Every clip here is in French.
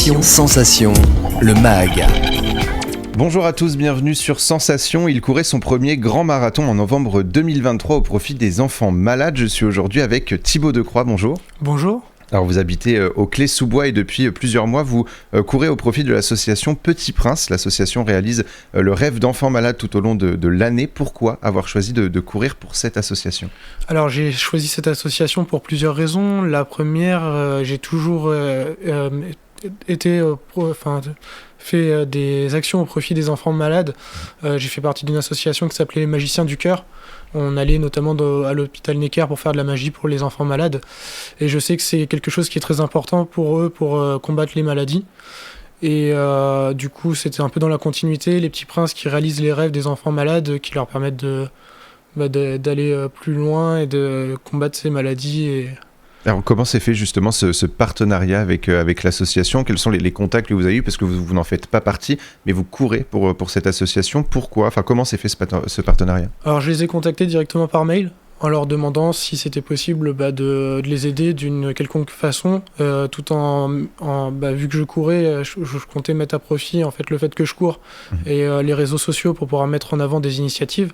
Sensation, le MAG. Bonjour à tous, bienvenue sur Sensation. Il courait son premier grand marathon en novembre 2023 au profit des enfants malades. Je suis aujourd'hui avec Thibaut Decroix, bonjour. Bonjour. Alors vous habitez au Clé-sous-Bois et depuis plusieurs mois vous courez au profit de l'association Petit Prince. L'association réalise le rêve d'enfants malades tout au long de l'année. Pourquoi avoir choisi de courir pour cette association ? Alors j'ai choisi cette association pour plusieurs raisons. La première, j'ai toujours fait des actions au profit des enfants malades. J'ai fait partie d'une association qui s'appelait les Magiciens du Cœur. On allait notamment à l'hôpital Necker pour faire de la magie pour les enfants malades. Et je sais que c'est quelque chose qui est très important pour eux, pour combattre les maladies. Et du coup, c'était un peu dans la continuité, les petits princes qui réalisent les rêves des enfants malades, qui leur permettent d'aller plus loin et de combattre ces maladies. Alors comment s'est fait justement ce partenariat avec l'association ? Quels sont les contacts que vous avez eus ? Parce que vous n'en faites pas partie, mais vous courez pour cette association. Pourquoi ? Enfin, comment s'est fait ce partenariat ? Alors je les ai contactés directement par mail en leur demandant si c'était possible de les aider d'une quelconque façon, tout en vu que je courais, je comptais mettre à profit en fait le fait que je cours et les réseaux sociaux pour pouvoir mettre en avant des initiatives.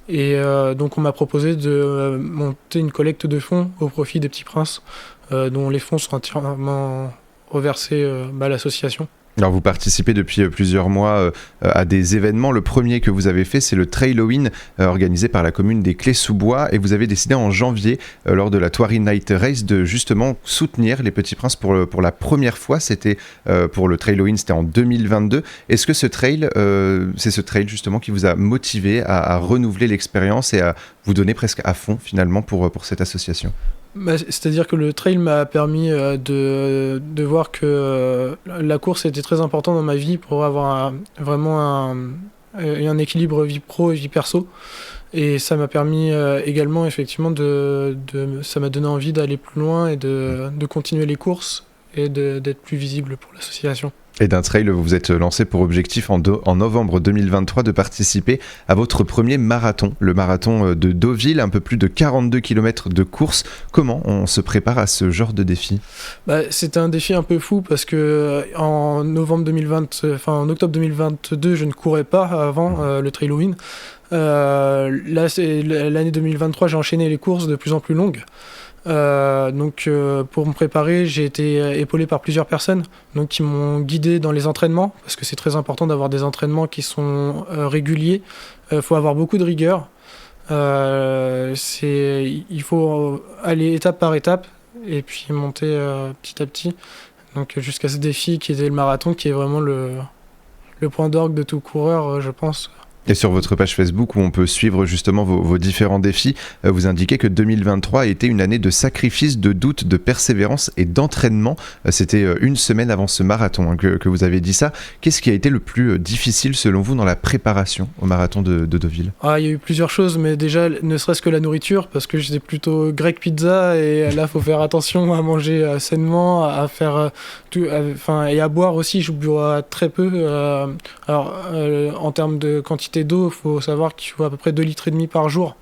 Et donc on m'a proposé de monter une collecte de fonds au profit des Petits Princes, dont les fonds sont entièrement reversés à l'association. Alors vous participez depuis plusieurs mois à des événements. Le premier que vous avez fait, c'est le Trailowin organisé par la commune des Clés-sous-Bois, et vous avez décidé en janvier, lors de la Thoiry Night Race, de justement soutenir les Petits Princes pour la première fois. C'était pour le Trailowin, c'était en 2022. Est-ce que c'est ce trail justement qui vous a motivé à renouveler l'expérience et à vous donner presque à fond finalement pour cette association ? C'est-à-dire que le trail m'a permis de voir que la course était très importante dans ma vie pour avoir vraiment un équilibre vie pro et vie perso. Et ça m'a permis également, effectivement, ça m'a donné envie d'aller plus loin et de continuer les courses et d'être plus visible pour l'association. Et d'un trail, vous vous êtes lancé pour objectif en novembre 2023 de participer à votre premier marathon, le marathon de Deauville, un peu plus de 42 km de course. Comment on se prépare à ce genre de défi ? C'était un défi un peu fou parce que en octobre 2022, je ne courais pas avant le Trailowin. Là, c'est l'année 2023, j'ai enchaîné les courses de plus en plus longues. Donc pour me préparer, j'ai été épaulé par plusieurs personnes qui m'ont guidé dans les entraînements, parce que c'est très important d'avoir des entraînements qui sont réguliers. Faut avoir beaucoup de rigueur. Il faut aller étape par étape et puis monter petit à petit, donc jusqu'à ce défi qui était le marathon, qui est vraiment le point d'orgue de tout coureur, je pense. Et sur votre page Facebook, où on peut suivre justement vos différents défis, vous indiquez que 2023 a été une année de sacrifice, de doute, de persévérance et d'entraînement. C'était une semaine avant ce marathon que vous avez dit ça. Qu'est-ce qui a été le plus difficile selon vous dans la préparation au marathon de Deauville ? Il y a eu plusieurs choses, mais déjà, ne serait-ce que la nourriture, parce que j'étais plutôt grec pizza, et là, il faut faire attention à manger sainement, à faire et à boire aussi. Je bois très peu. En termes de quantité d'eau, il faut savoir qu'il faut à peu près 2,5 litres par jour.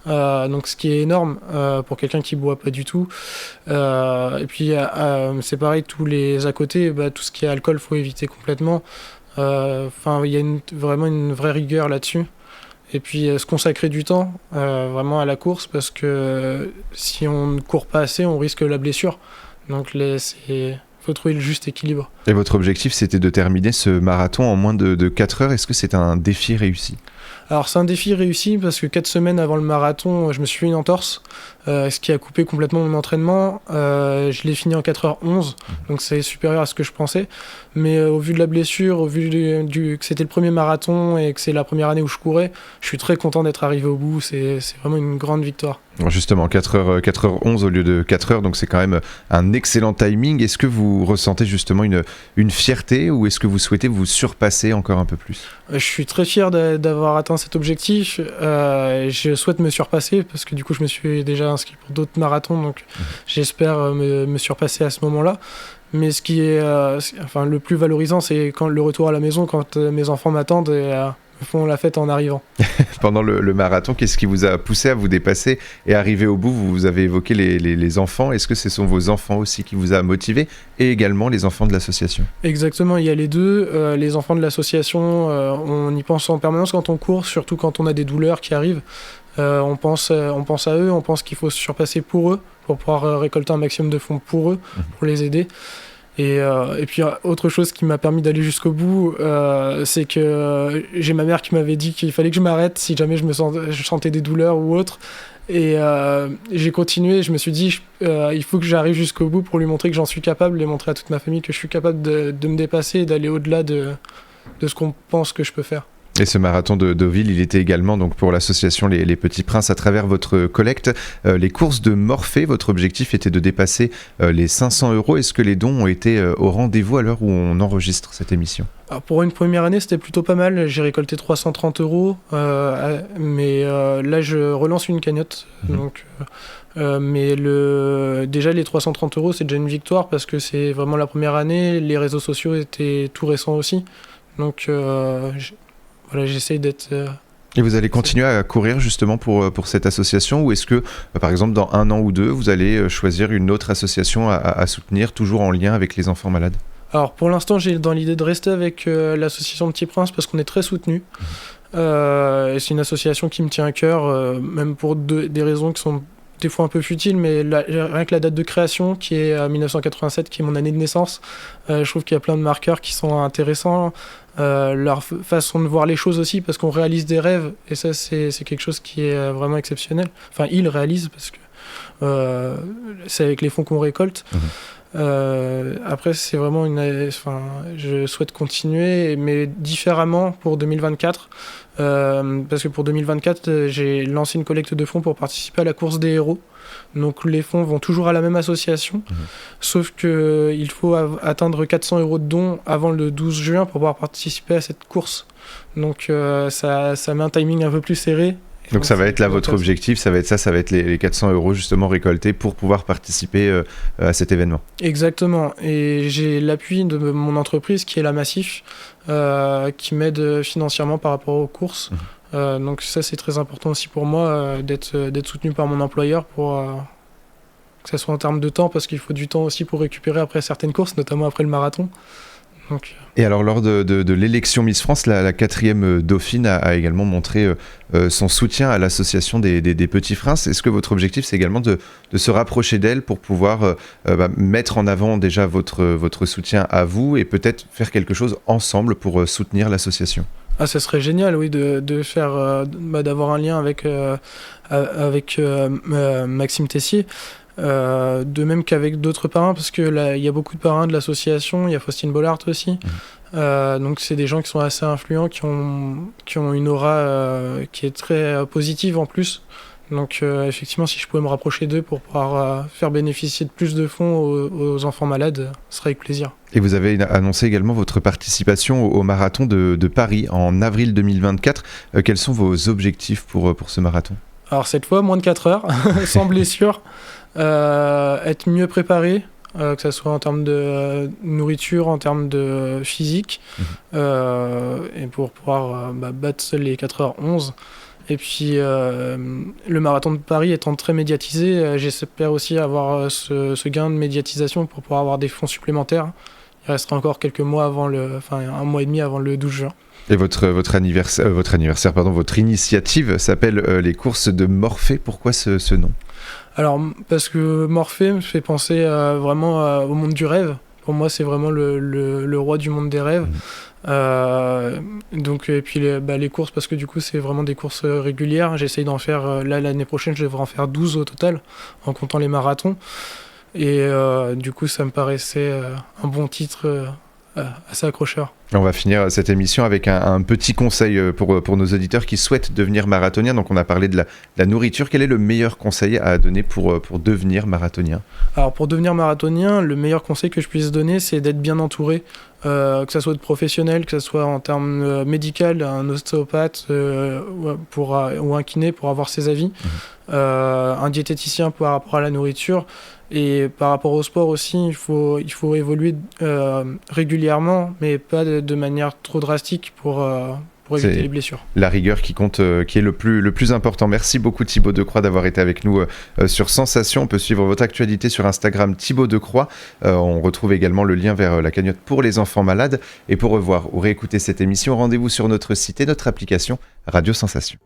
Donc ce qui est énorme pour quelqu'un qui ne boit pas du tout. Et puis c'est pareil, tous les à côté, tout ce qui est alcool, il faut éviter complètement. Il y a vraiment une vraie rigueur là-dessus. Et puis se consacrer du temps vraiment à la course, parce que si on ne court pas assez, on risque la blessure. Donc faut trouver le juste équilibre. Et votre objectif, c'était de terminer ce marathon en moins de 4 heures. Est-ce que c'est un défi réussi ? Alors c'est un défi réussi parce que 4 semaines avant le marathon, je me suis fait une entorse, ce qui a coupé complètement mon entraînement. Je l'ai fini en 4h11, donc c'est supérieur à ce que je pensais. Mais au vu de la blessure, au vu que c'était le premier marathon et que c'est la première année où je courais, je suis très content d'être arrivé au bout. C'est vraiment une grande victoire. Justement, 4h11 au lieu de 4h, donc c'est quand même un excellent timing. Est-ce que vous ressentez justement une fierté, ou est-ce que vous souhaitez vous surpasser encore un peu plus ? Je suis très fier d'avoir atteint cet objectif. Je souhaite me surpasser, parce que du coup je me suis déjà inscrit pour d'autres marathons, donc j'espère me surpasser à ce moment-là. Mais ce qui est le plus valorisant, c'est quand le retour à la maison, quand mes enfants m'attendent et font la fête en arrivant. Pendant le marathon, qu'est-ce qui vous a poussé à vous dépasser et arriver au bout? Vous avez évoqué les enfants. Est-ce que ce sont vos enfants aussi qui vous a motivé et également les enfants de l'association? Exactement, il y a les deux. Les enfants de l'association, on y pense en permanence quand on court, surtout quand on a des douleurs qui arrivent. On pense à eux, on pense qu'il faut se surpasser pour eux, pour pouvoir récolter un maximum de fonds pour eux, pour les aider. Et puis autre chose qui m'a permis d'aller jusqu'au bout, c'est que j'ai ma mère qui m'avait dit qu'il fallait que je m'arrête si jamais je sentais des douleurs ou autre. Et j'ai continué, je me suis dit il faut que j'arrive jusqu'au bout pour lui montrer que j'en suis capable et montrer à toute ma famille que je suis capable de me dépasser et d'aller au-delà de ce qu'on pense que je peux faire. Et ce marathon de Deauville, il était également donc pour l'association les Petits Princes à travers votre collecte. Les courses de Morphée, votre objectif était de dépasser les 500 €. Est-ce que les dons ont été au rendez-vous à l'heure où on enregistre cette émission? Alors pour une première année, c'était plutôt pas mal. J'ai récolté 330 €, mais là, je relance une cagnotte. Donc, mais déjà, les 330 €, c'est déjà une victoire parce que c'est vraiment la première année. Les réseaux sociaux étaient tout récents aussi. Donc, voilà, j'essaye d'être... Et vous allez continuer à courir justement pour cette association, ou est-ce que, par exemple, dans 1 an ou 2, vous allez choisir une autre association à soutenir, toujours en lien avec les enfants malades? Alors pour l'instant, j'ai dans l'idée de rester avec l'association Petit Prince parce qu'on est très soutenus. C'est une association qui me tient à cœur, même pour des raisons qui sont des fois un peu futiles, mais rien que la date de création, qui est 1987, qui est mon année de naissance, je trouve qu'il y a plein de marqueurs qui sont intéressants. Leur façon de voir les choses aussi, parce qu'on réalise des rêves, et ça c'est quelque chose qui est vraiment exceptionnel. Enfin, ils réalisent, parce que c'est avec les fonds qu'on récolte. Après, c'est vraiment je souhaite continuer, mais différemment pour 2024, parce que pour 2024, j'ai lancé une collecte de fonds pour participer à la course des héros. Donc les fonds vont toujours à la même association, sauf qu'il faut atteindre 400 € de dons avant le 12 juin pour pouvoir participer à cette course. Donc ça met un timing un peu plus serré. Donc ça va être là votre objectif, ça va être les 400 € justement récoltés pour pouvoir participer à cet événement. Exactement, et j'ai l'appui de mon entreprise qui est la Massif, qui m'aide financièrement par rapport aux courses. Donc ça c'est très important aussi pour moi, d'être soutenu par mon employeur pour que ça soit en termes de temps, parce qu'il faut du temps aussi pour récupérer après certaines courses, notamment après le marathon. Donc... Et alors lors de l'élection Miss France, la 4e dauphine a également montré son soutien à l'association des Petits Princes. Est-ce que votre objectif c'est également de se rapprocher d'elle pour pouvoir mettre en avant déjà votre soutien à vous et peut-être faire quelque chose ensemble pour soutenir l'association? Ah, ça serait génial, oui, de faire, d'avoir un lien avec Maxime Tessier. De même qu'avec d'autres parrains, parce que là, il y a beaucoup de parrains de l'association, il y a Faustine Bollard aussi. Donc c'est des gens qui sont assez influents, qui ont une aura qui est très positive en plus. Donc effectivement, si je pouvais me rapprocher d'eux pour pouvoir faire bénéficier de plus de fonds aux enfants malades, ce serait avec plaisir. Et vous avez annoncé également votre participation au marathon de Paris en avril 2024. Quels sont vos objectifs pour ce marathon? Alors cette fois, moins de 4 heures, sans blessure, être mieux préparé, que ce soit en termes de nourriture, en termes de physique, et pour pouvoir battre les 4h11. Et puis le marathon de Paris étant très médiatisé, j'espère aussi avoir ce gain de médiatisation pour pouvoir avoir des fonds supplémentaires. Il restera encore quelques mois avant un mois et demi avant le 12 juin. Et votre initiative s'appelle les courses de Morphée. Pourquoi ce nom? Alors, parce que Morphée me fait penser vraiment au monde du rêve. Pour moi, c'est vraiment le roi du monde des rêves. Donc, et puis les courses, parce que du coup, c'est vraiment des courses régulières. J'essaye d'en faire, l'année prochaine, je devrais en faire 12 au total, en comptant les marathons. Et du coup, ça me paraissait un bon titre assez accrocheur. On va finir cette émission avec un petit conseil pour nos auditeurs qui souhaitent devenir marathoniens. Donc on a parlé de la nourriture. Quel est le meilleur conseil à donner pour devenir marathonien? Alors pour devenir marathonien, le meilleur conseil que je puisse donner, c'est d'être bien entouré, que ce soit de professionnels, que ce soit en termes médicaux, un ostéopathe ou un kiné pour avoir ses avis, un diététicien par rapport à la nourriture. Et par rapport au sport aussi, il faut évoluer régulièrement, mais pas de manière trop drastique pour pour éviter les blessures. La rigueur qui compte, qui est le plus important. Merci beaucoup Thibaut Decroix d'avoir été avec nous sur Sensation. On peut suivre votre actualité sur Instagram Thibaut Decroix. On retrouve également le lien vers la cagnotte pour les enfants malades. Et pour revoir ou réécouter cette émission, rendez-vous sur notre site et notre application Radio Sensation.